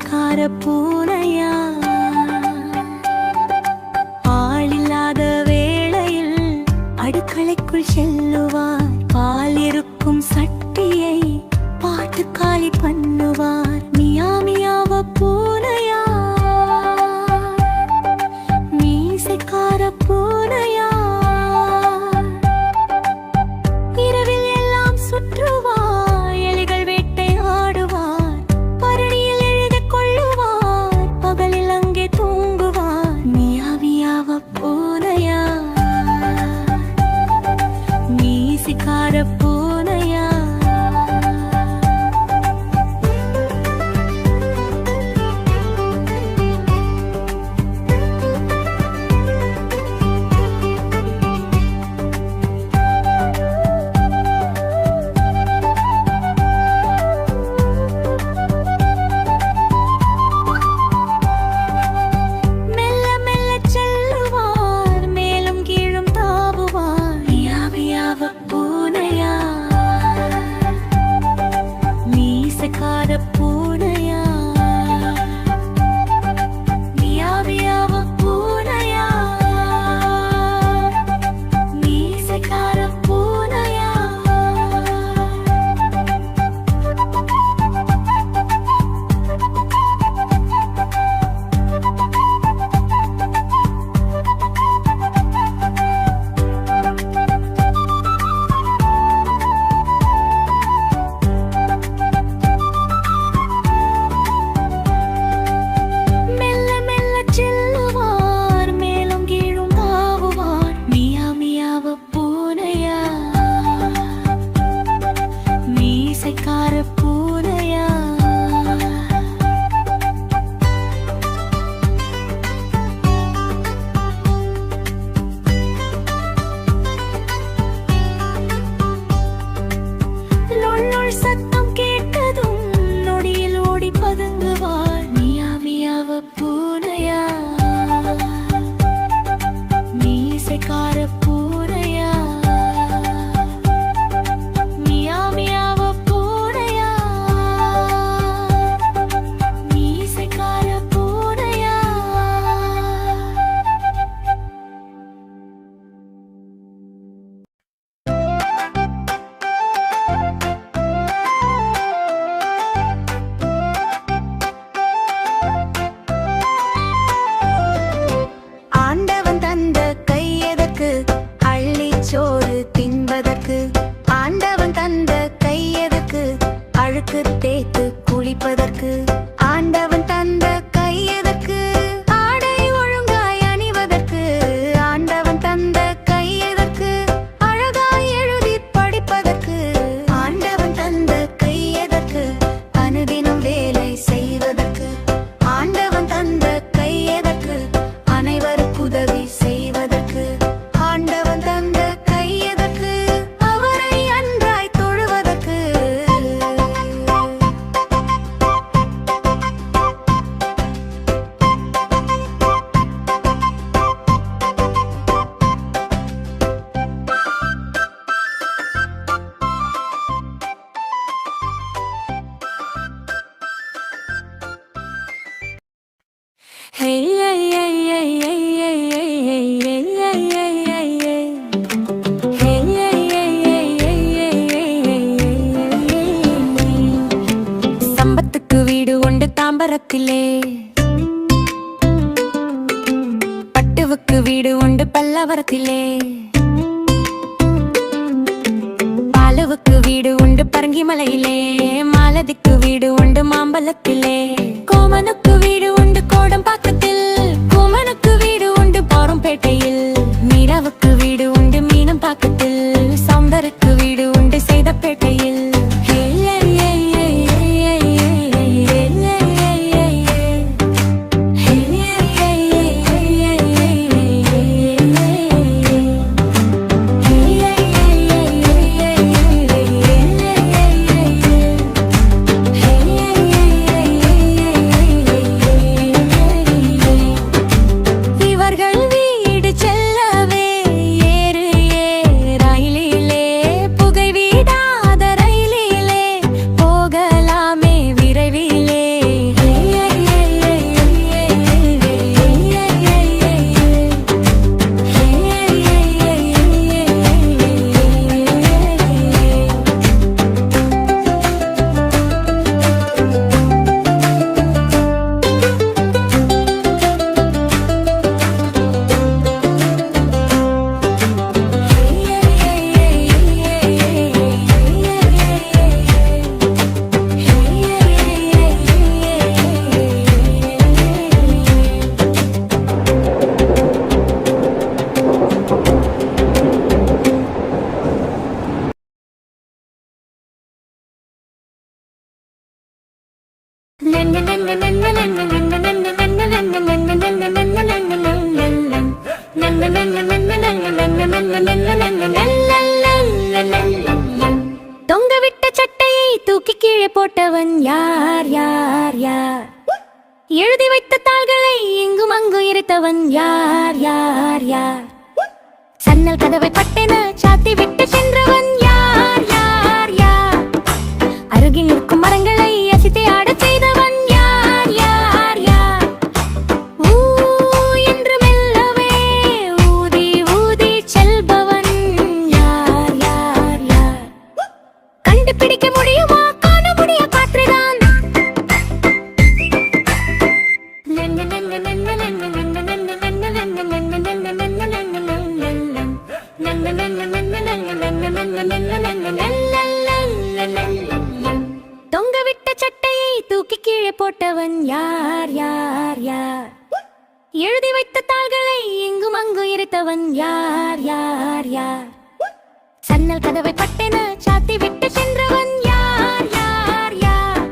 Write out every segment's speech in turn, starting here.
மீசக்கார பூனையா ஆளில்லாத வேளையில் அடுக்களைக்குள் செல்லுவார். பால் இருக்கும் சட்டியை பாட்டு காலி பண்ணுவார். மியா மியாவ பூனையா மீசக்கார பூனையா இரவில் எல்லாம் சுற்றுவார். எலிகள் வேட்டை ஆடுவார். பரணியில் எழுதி கொள்ளுவார். பகலில் அங்கே தூங்குவார். மியா மியாவ பூனையா மீசக்கார பூனையா தேய்த்து குளிப்பதற்கு ஆண்டவன் தந்த கை எதற்கு? ஆடை ஒழுங்காய் அணிவதற்கு ஆண்டவன் தந்த கை எதற்கு? அழகாய் எழுதி படிப்பதற்கு ஆண்டவன் தந்த கை எதற்கு? அனுதினம் வேலை செய்வதற்கு ஆண்டவன் தந்த கை எதற்கு? அனைவருக்கு உதவி செய்வதற்கு ஆண்டவன் தந்த கை எதற்கு? அவரை அன்றாய் தொழுவதற்கு சம்பத்துக்கு வீடு உண்டு தாம்பரத்திலே, பட்டுவுக்கு வீடு உண்டு பல்லவரத்திலே, பாலுவுக்கு வீடு உண்டு பரங்கிமலையிலே, மாலதிக்கு வீடு உண்டு மாம்பலத்திலே, கோமனுக்கு வீடு உண்டு கோடம்பாக்கத்தில், குமனுக்கு வீடு உண்டு போரும்பேட்டையில், மீராவுக்கு வீடு உண்டு மீனம் பாக்கத்தில், சௌந்தருக்கு வீடு உண்டு செய்தப்பேட்டையில். இவர்கள் வீடு தொங்கவிட்ட சட்டையை தூக்கி கீழே போட்டவன் யார் யார் யார்? எழுதி வைத்த தாள்களை இங்கும் அங்கும் இருத்தவன் யார் யார் யார்? சன்னல் கதவை பட்டென சாத்தி விட்டு சென்றவன் யார் யார் யார்? அருகில் நிற்கும் மரங்களை அசைத்து ஆடச் செய்தவன் யார் யார் யார்? ஊ என்று மெல்லவே ஊதி ஊதி செல்பவன் யார் யார் யார்? கண்டுபிடிக்க முடியுமா காண முடிய காற்றுதான்? தொங்கவிட்ட சட்டையை தூக்கி கீழே போட்டவன் யார் யார் யார்? எழுதி வைத்த தாள்களை இங்கும் அங்கும் இருத்தவன் யார் யார் யார்? சன்னல் கதவை பட்டென சாத்தி விட்டு சென்றவன் யார் யார் யார்?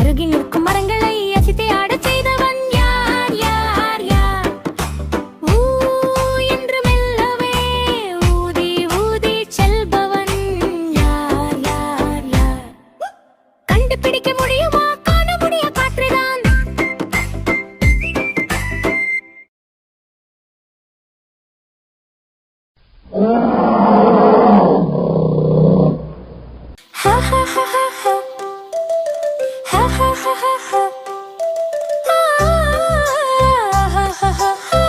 அருகில் நிற்கும் மரங்களை அசைத்து ஆடச் செய்தவன் யார் யார் யார்? ஊ என்று மெல்லவே ஊதி ஊதி செல்பவன் யார் யார் யார்? கண்டுபிடிக்க முடியுமா காண முடிய காற்றுதான்? Ha ha ha ha ha. Ha ha ha ha ha. Ha ha ha ha.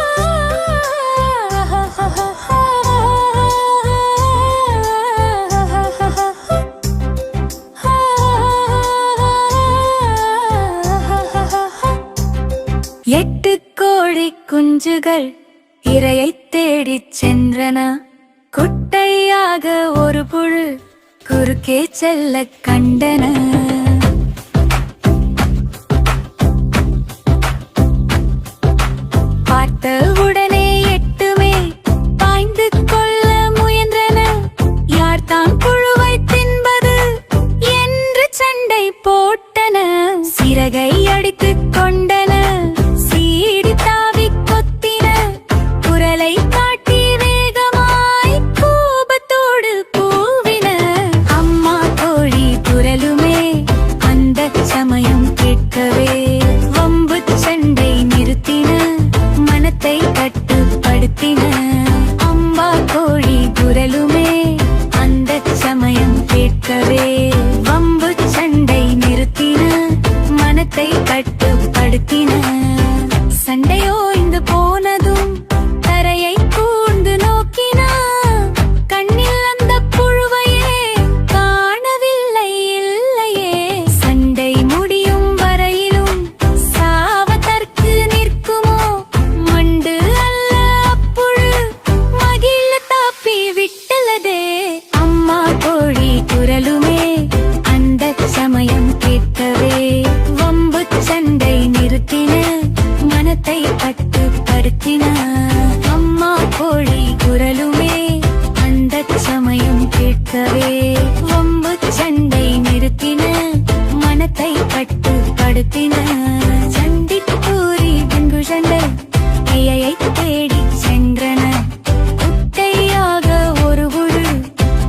Ha ha ha ha. எட்டு கோழி குஞ்சுகள் இரையைத் தேடிச் சென்றன. குட்டையாக ஒரு புழு குறுக்கே செல்ல கண்டன. பார்த்த உடனே எட்டுமே பாய்ந்து கொள்ள முயன்றன. யார் தான் புழுவை தின்பது என்று சண்டை போட்டன. சிறகை அடித்துக் கொண்டன, சீறி தாவி கொத்தின. குரலை காட்டி வேகமாய் கோபத்தோடு கூவின. அம்மா கோழி குரலுமே அந்த சமயம் கேட்கவே வம்பு சண்டை நிறுத்தின, மனத்தை கட்டுப்படுத்தின. அம்மா கோழி குரலுமே அந்த சமயம் கேட்கவே வம்பு சண்டை நிறுத்தின, மனத்தை கட்டுப்படுத்தின. சண்டையோ இங்கு போனதும் தரையை கூர்ந்து நோக்கின. கண்ணில் அந்த புழுவையே காணவில்லை இல்லையே. சண்டை முடியும் வரையிலும் சாவதற்கு நிற்குமோ? மண்டு அல்ல அப்புழு மகிழ தாப்பி விட்டலதே. அம்மா கோழி குரலுமே அந்த சமயம் கேட்கவே வம்பு சண்டை நிறுத்தின, மனத்தை கட்டுப்படுத்தின. அம்மா கோழி குரலுமே அந்த சமயம் கேட்கவே வம்பு சண்டை நிறுத்தின, மனத்தை கட்டுப்படுத்தின. சண்டி கூறி பின்பு சண்டை இரையை தேடி சென்றன. குட்டையாக ஒரு புழு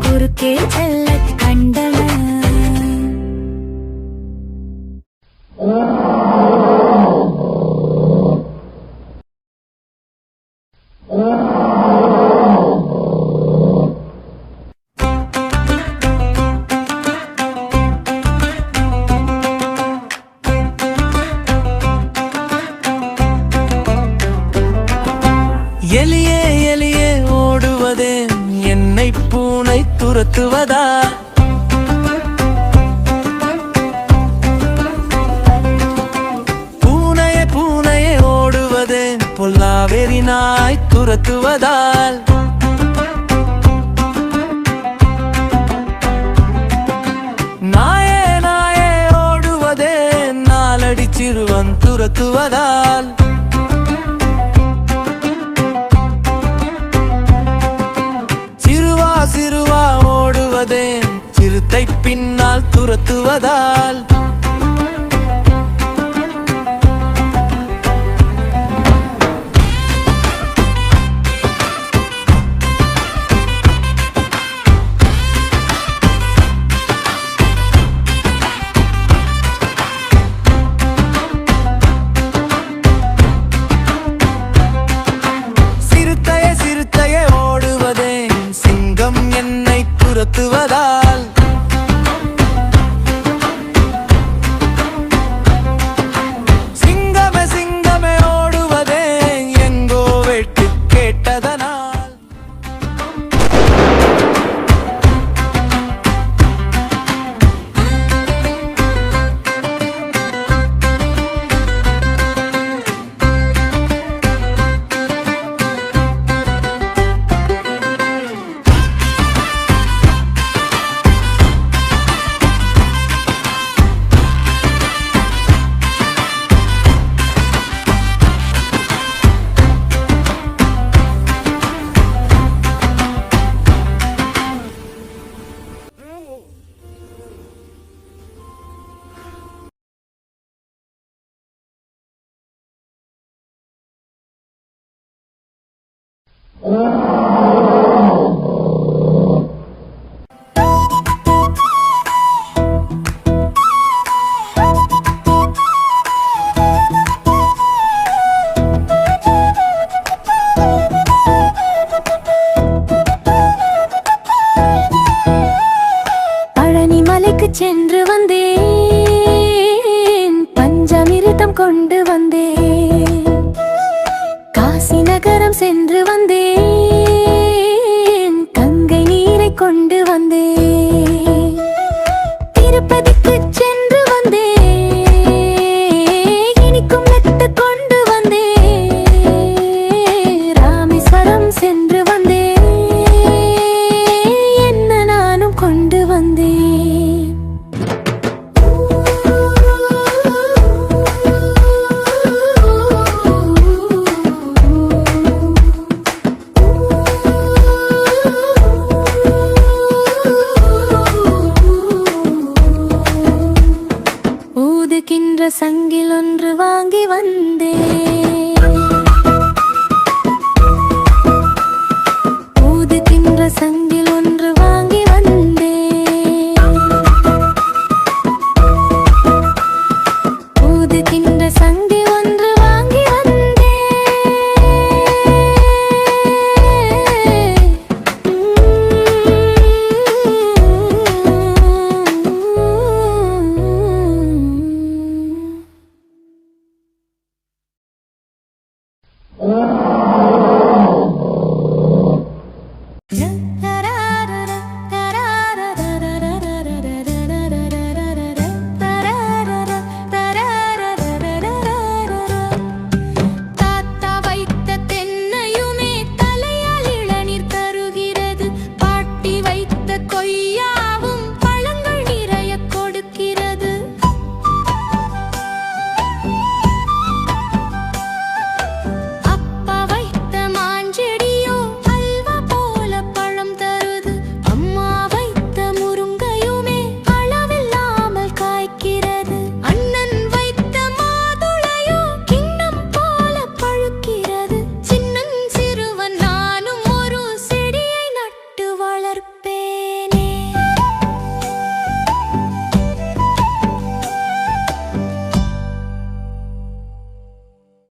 குறுக்கே செல்ல கண்டன. எலியே எலியே ஓடுவதே என்னை பூனை துரத்துவதா? பூனையே பூனையே ஓடுவதே பொல்லாவெறி நாய் துரத்துவதால்? நாயே நாயே ஓடுவதே நாலடி சிறுவன் துரத்துவதால்? சிறுவா ஓடுவதே சிறுத்தை பின்னால் துரத்துவதால்? பழனி மலைக்கு சென்று வந்தேன், பஞ்சாமிர்தம் கொண்டு வந்தேன். காசி நகரம் சென்று வந்தேன், கங்கை நீரை கொண்டு வந்தேன். திருப்பதிக்கு சென்று வந்தேன், இனிக்கும் மெட்டு கொண்டு வந்தேன். ராமேஸ்வரம் சென்று வந்தேன், என்ன நானும் கொண்டு வந்தேன். ஊதுகின்ற சங்கில் ஒன்று வாங்கி வந்தேன்.